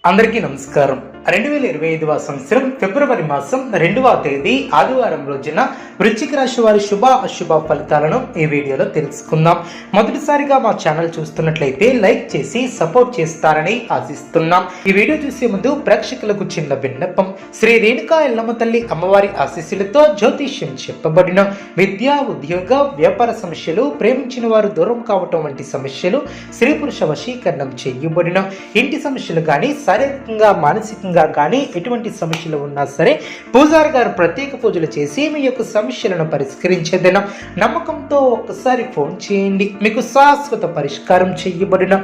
అందరికీ నమస్కారం. 2025వ సంవత్సరం ఫిబ్రవరి మాసం 2వ తేదీ ఆదివారం రోజున వృశ్చిక రాశి వారి శుభ అశుభ ఫలితాలను ఈ వీడియోలో తెలుసుకుందాం. మొదటిసారిగా మా ఛానల్ చూస్తున్నట్లయితే లైక్ చేసి సపోర్ట్ చేస్తారని ఆశిస్తున్నాం. ఈ వీడియో చూసే ముందు ప్రేక్షకులకు చిన్న విన్నపం. శ్రీ రేణుకా ఎల్లమ్మ తల్లి అమ్మవారి ఆశీస్సులతో జ్యోతిష్యం చెప్పబడిన విద్యా, ఉద్యోగ, వ్యాపార సమస్యలు, ప్రేమించిన వారు దూరం కావటం వంటి సమస్యలు, స్త్రీ పురుష వశీకరణం చేయబడిన ఇంటి సమస్యలు కానీ, శారీరకంగా మానసికంగా కానీ ఎటువంటి సమస్యలు ఉన్నా సరే పూజారి గారు ప్రత్యేక పూజలు చేసి మీ యొక్క సమస్యలను పరిష్కరించేదైనా నమ్మకంతో ఒక్కసారి ఫోన్ చేయండి, మీకు శాశ్వత పరిష్కారం చేయబడిన.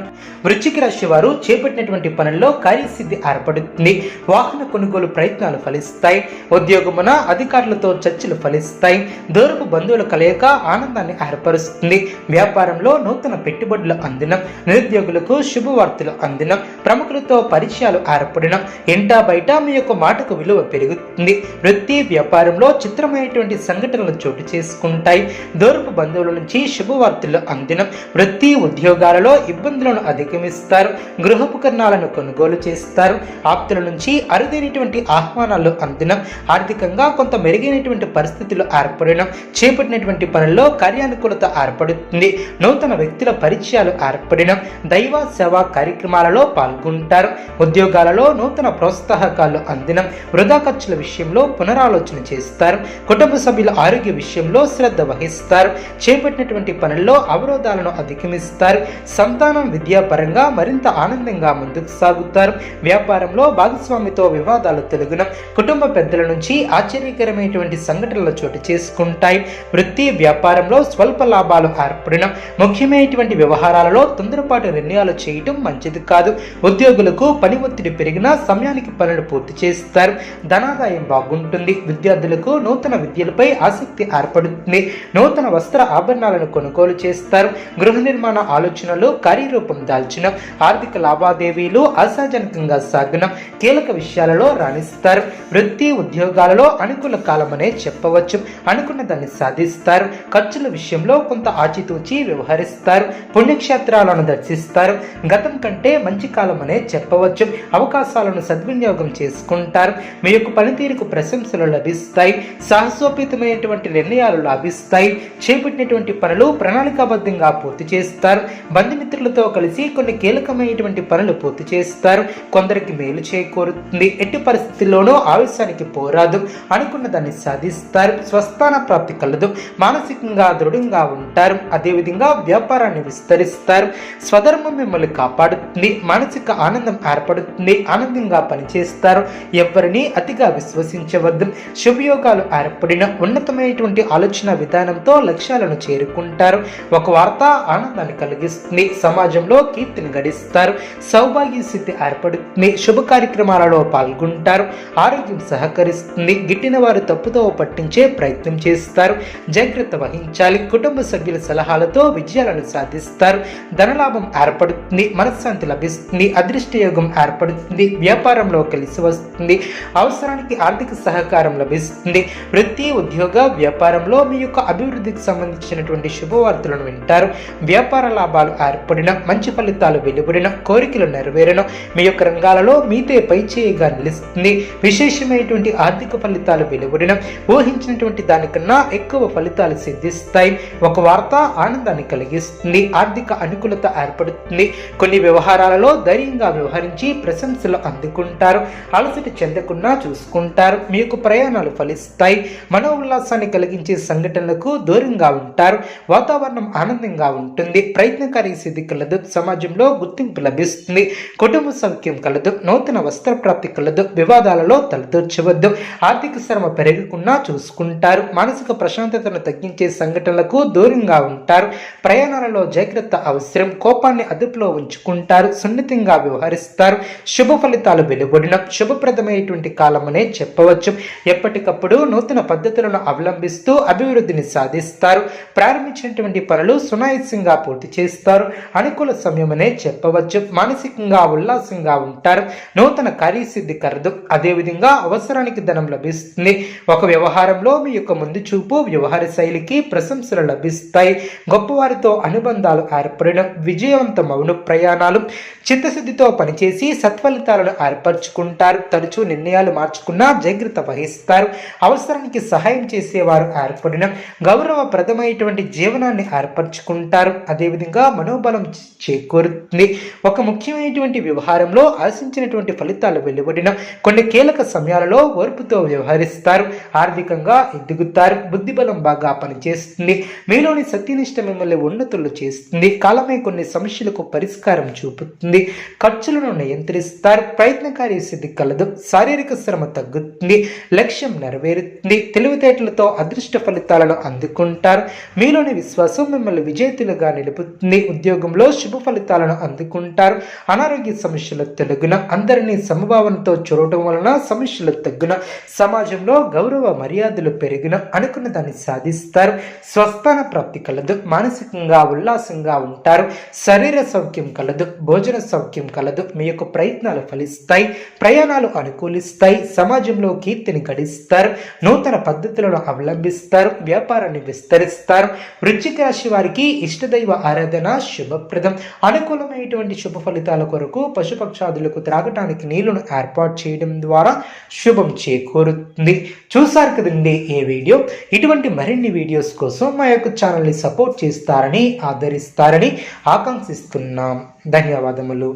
వృశ్చిక రాశి వారు చేపట్టినటువంటి పనుల్లో కార్యసిద్ధి ఏర్పడుతుంది. వాహన కొనుగోలు ప్రయత్నాలు ఫలిస్తాయి. ఉద్యోగమున అధికారులతో చర్చలు ఫలిస్తాయి. దూరపు బంధువుల కలయిక ఆనందాన్ని ఏర్పరుస్తుంది. వ్యాపారంలో నూతన పెట్టుబడులు అందినం. నిరుద్యోగులకు శుభవార్తలు అందినం. ప్రముఖులతో పరిచయాలు ఏర్పడిన. ఇంటా బయట మీ యొక్క మాటకు విలువ పెరుగుతుంది. వృత్తి, వ్యాపారంలో చిత్రమైనటువంటి సంఘటనలు చోటు చేసుకుంటాయి. దూరపు బంధువుల నుంచి శుభవార్తలు అందినం. వృత్తి, ఉద్యోగాలలో ఇబ్బందులను అధిగమిస్తారు. గృహోపకరణాలను కొనుగోలు చేస్తారు. ఆప్తుల నుంచి అరుదైనటువంటి ఆహ్వానాలు అందినం. ఆర్థికంగా కొంత మెరుగైనటువంటి పరిస్థితులు ఏర్పడినం. చేపట్టినటువంటి పనుల్లో కార్యానుకూలత ఏర్పడుతుంది. నూతన వ్యక్తుల పరిచయాలు ఏర్పడినం. దైవ సేవా కార్యక్రమాలలో పాల్గొంటారు. ఉద్యోగాలలో నూతన ప్రోత్సాహకాలు అందినం. వృధా ఖర్చుల విషయంలో పునరాలోచన చేస్తారు. కుటుంబ సభ్యుల ఆరోగ్య విషయంలో శ్రద్ధ వహిస్తారు. చేపట్టినటువంటి పనుల్లో అవరోధాలను అధిగమిస్తారు. సంతానం విద్యాపరంగా మరింత ఆనందంగా ముందుకు సాగుతారు. వ్యాపారంలో భాగస్వామితో వివాదాలు తొలగినం. కుటుంబ పెద్దల నుంచి ఆశ్చర్యకరమైనటువంటి సంఘటనలు చోటు చేసుకుంటాయి. వృత్తి, వ్యాపారంలో స్వల్ప లాభాలు ఏర్పడినం. ముఖ్యమైనటువంటి వ్యవహారాలలో తొందరపాటు నిర్ణయాలు చేయటం మంచిది కాదు. ఉద్యోగులకు పని ఒత్తిడి పెరిగినా సమయానికి పనులు పూర్తి చేస్తారు. ధనాదాయం బాగుంటుంది. విద్యార్థులకు నూతన విద్యలపై ఆసక్తి ఏర్పడుతుంది. నూతన వస్త్ర ఆభరణాలను కొనుగోలు చేస్తారు. గృహ నిర్మాణ ఆలోచనలు కార్యరూపం దాల్చిన. ఆర్థిక లావాదేవీలు ఆశాజనకంగా సాగిన. కీలక విషయాలలో రాణిస్తారు. వృత్తి, ఉద్యోగాలలో అనుకూల కాలమనే చెప్పవచ్చు. అనుకున్న దాన్ని సాధిస్తారు. ఖర్చుల విషయంలో కొంత ఆచితూచి వ్యవహరిస్తారు. పుణ్యక్షేత్రాలను దర్శిస్తారు. గతం కంటే మంచి కాలమనే చెప్పవచ్చు. అవకాశాలను సద్వినియోగం చేసుకుంటారు. మీ యొక్క పనితీరుకు ప్రశంసలు లభిస్తాయి. సాహసోపేతమైనటువంటి నిర్ణయాలు లాభిస్తాయి. చేపట్టినటువంటి పనులు ప్రణాళికాబద్ధంగా పూర్తి చేస్తారు. బంధుమిత్రులతో కలిసి కొన్ని కీలకమైనటువంటి పనులు పూర్తి చేస్తారు. కొందరికి మేలు చేకూరుతుంది. ఎట్టి పరిస్థితుల్లోనూ ఆవేశానికి పోరాదు. అనుకున్న దాన్ని సాధిస్తారు. స్వస్థాన ప్రాప్తి కలదు. మానసికంగా దృఢంగా ఉంటారు. అదేవిధంగా వ్యాపారాన్ని విస్తరిస్తారు. స్వధర్మం మిమ్మల్ని కాపాడుతుంది. మానసిక ఆనందం ఏర్పడుతుంది. ఆనందంగా పనిచేస్తారు. ఎవరిని అతిగా విశ్వసించవద్దు. శుభయోగాలు ఏర్పడిన. ఉన్నతమైనటువంటి ఆలోచన విధానంతో లక్ష్యాలను చేరుకుంటారు. ఒక వార్త ఆనందాన్ని కలిగిస్తుంది. సమాజంలో కీర్తిని గడిస్తారు. సౌభాగ్య స్థితి ఏర్పడుతుంది. శుభ కార్యక్రమాలలో పాల్గొంటారు. ఆరోగ్యం సహకరిస్తుంది. గిట్టిన వారు తప్పుతో పట్టించే ప్రయత్నం చేస్తారు. జాగ్రత్త వహించాలి. కుటుంబ సభ్యుల సలహాలతో విజయాలను సాధిస్తారు. ధనలాభం ఏర్పడుతుంది. మనశ్శాంతి లభిస్తుంది. అదృష్టయోగం ఏర్పడుతుంది. వ్యాపారంలో కలిసి వస్తుంది. అవసరానికి ఆర్థిక సహకారం లభిస్తుంది. వృత్తి, ఉద్యోగ, వ్యాపారంలో మీ యొక్క అభివృద్ధికి సంబంధించినటువంటి శుభవార్తలను వింటారు. వ్యాపార లాభాలు ఏర్పడిన. మంచి ఫలితాలు వెలువడిన. కోరికలు నెరవేరను. మీ యొక్క రంగాలలో మీతే పైచేయిగా నిలుస్తుంది. విశేషమైనటువంటి ఆర్థిక ఫలితాలు వెలువడిన. ఊహించినటువంటి దానికన్నా ఎక్కువ ఫలితాలు సిద్ధిస్తాయి. ఒక వార్త ఆనందాన్ని కలిగిస్తుంది. ఆర్థిక అనుకూలత ఏర్పడుతుంది. కొన్ని వ్యవహారాలలో ధైర్యంగా వ్యవహరించి ప్రశంసలు అందుకుంటారు. అలసట చెందకుండా చూసుకుంటారు. మీ యొక్క ప్రయాణాలు ఫలిస్తాయి. మనో ఉల్లాసాన్ని కలిగించే సంఘటనలకు దూరంగా ఉంటారు. వాతావరణం ఆనందంగా ఉంటుంది. ప్రయత్నకారి సిద్ధి కలదు. సమాజంలో గుర్తింపు లభిస్తుంది. కుటుంబ సౌఖ్యం కలదు. నూతన వస్త్ర ప్రాప్తి కలదు. వివాదాలలో తలదూర్చవద్దు. ఆర్థిక శ్రమ పెరగకుండా చూసుకుంటారు. మానసిక ప్రశాంతతను తగ్గించే సంఘటనలకు దూరంగా ఉంటారు. ప్రయాణాలలో జాగ్రత్త అవసరం. కోపాన్ని అదుపులో ఉంచుకుంటారు. సున్నితంగా వ్యవహరిస్తారు. శుభ ఫలితాలు వెలువడిన. శుభప్రదమైనటువంటి కాలమనే చెప్పవచ్చు. ఎప్పటికప్పుడు నూతన పద్ధతులను అవలంబిస్తూ అభివృద్ధిని సాధిస్తారు. ప్రారంభించినటువంటి పనులు సునాయాసంగా పూర్తి చేస్తారు. అనుకూల సమయమనే చెప్పవచ్చు. మానసికంగా ఉల్లాసంగా ఉంటారు. నూతన కార్యసిద్ధి కలదు. అదేవిధంగా అవసరానికి ధనం లభిస్తుంది. ఒక వ్యవహారంలో మీ యొక్క ముందు చూపు, వ్యవహార శైలికి ప్రశంసలు లభిస్తాయి. గొప్పవారితో అనుబంధాలు ఏర్పడిన. విజయవంతమవును. ప్రయాణాలు చిత్తశుద్ధితో పనిచేసి సత్ఫలితాలను ఏర్పరచుకుంటారు. తరచూ నిర్ణయాలు మార్చుకున్నా జాగ్రత్త వహిస్తారు. అవసరానికి సహాయం చేసేవారు ఏర్పడిన గౌరవప్రదమైనటువంటి జీవనాన్ని ఏర్పరచుకుంటారు. అదేవిధంగా మనోబలం చేకూరుతుంది. ఒక ముఖ్యమైనటువంటి వ్యవహారంలో ఆశించినటువంటి ఫలితాలు వెలువడిన కొన్ని కీలక సమయాలలో ఓర్పుతో వ్యవహరిస్తారు. ఆర్థికంగా ఎదుగుతారు. బుద్ధిబలం బాగా పనిచేస్తుంది. మీలోని సత్యనిష్ట మిమ్మల్ని ఉన్నతులు చేస్తుంది. కాలమే కొన్ని సమస్యలకు పరిష్కారం చూపుతుంది. ఖర్చులను నియంత్రిస్తారు. ప్రయత్నకారి సిద్ధి కలదు. శారీరక శ్రమ తగ్గుతుంది. లక్ష్యం నెరవేరుతుంది. తెలివితేటలతో అదృష్ట ఫలితాలను అందుకుంటారు. మీలోని విశ్వాసం మిమ్మల్ని విజేతలుగా నిలుపుతుంది. ఉద్యోగంలో శుభ ఫలితాలను అందుకుంటారు. అనారోగ్య సమస్యలు తొలగున అందరినీ సమభావనతో చూడటం వలన సమస్యలు తగ్గున సమాజంలో గౌరవ మర్యాదలు పెరిగిన అనుకున్న దాన్ని సాధిస్తారు. స్వస్థాన ప్రాప్తి కలదు. మానసికంగా ఉల్లాసంగా ఉంటారు. శరీర సౌఖ్యం కలదు. భోజన సౌఖ్యం కలదు. మీ యొక్క ప్రయత్నాలు ఫలిస్తాయి. ప్రయాణాలు అనుకూలిస్తాయి. సమాజంలో కీర్తిని గడిస్తారు. నూతన పద్ధతులను అవలంబిస్తారు. వ్యాపారాన్ని విస్తరిస్తారు. వృశ్చిక రాశి వారికి ఇష్టదైవ ఆరాధన శుభప్రదం. అనుకూలమైనటువంటి శుభ ఫలితాల కొరకు పశుపక్షాదులకు త్రాగటానికి నీళ్లను ఏర్పాటు చేయడం ద్వారా శుభం చేకూరుతుంది. చూసారు కదండి ఈ వీడియో. ఇటువంటి మరిన్ని వీడియోస్ కోసం మా యొక్క ఛానల్ని సపోర్ట్ చేస్తారని ఆదరిస్తారని ఆకాంక్షిస్తున్నాం. ధన్యవాదములు.